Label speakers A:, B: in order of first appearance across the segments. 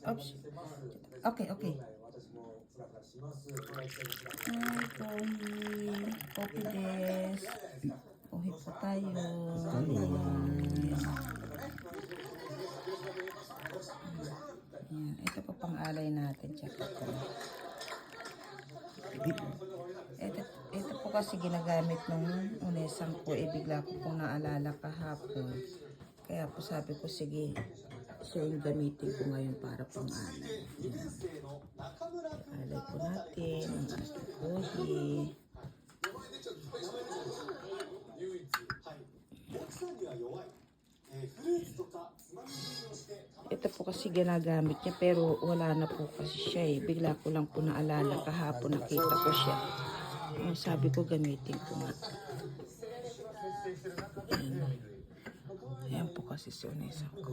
A: Oops. Okay, okay. Ay, Kohi. Kopi des. Kohi po tayo. Ayan. Ito po pang-alay natin. Tsaka po. Ito po kasi ginagamit nung unesang ko. Bigla ko pong naalala kahapon. Kaya po sabi ko, sige, so yung gamitin ko ngayon para pang-alay. Alay po natin ang ating kohi. Ito po kasi ginagamit niya pero wala na po kasi siya eh. Bigla ko lang po naalala kahapon nakita ko siya. Sabi ko gamitin ko nga. Ayan po kasi si Onesa ko.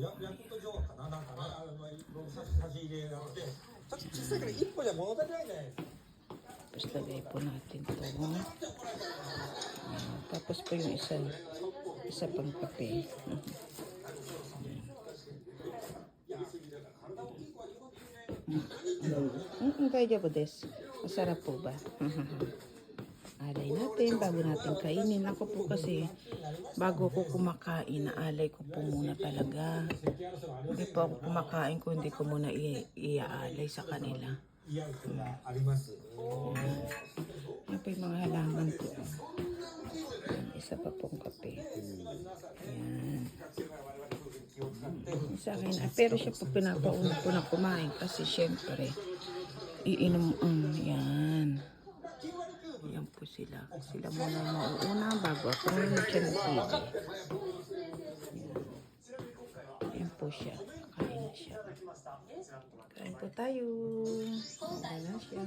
A: Tapos lagay po natin ito. Tapos po yung isa pang kape. Kaya po des. Masarap po ba? Alay natin bago natin kainin. Ako po kasi bago ko kumakain, naalay ko po muna talaga. Hindi po ako kumakain kung hindi ko muna iaalay sa kanila. Yan po yung mga halaman ko. Isa pa pong kape. Yan. Sa akin, pero siya po pinapauna ko na kumain kasi syempre, iinom, yan. Yan po sila. Sila muna mauuna bago ako ngayon siya nag-TV. Yan po siya. Kain na siya. Kain po tayo. Kain na siya.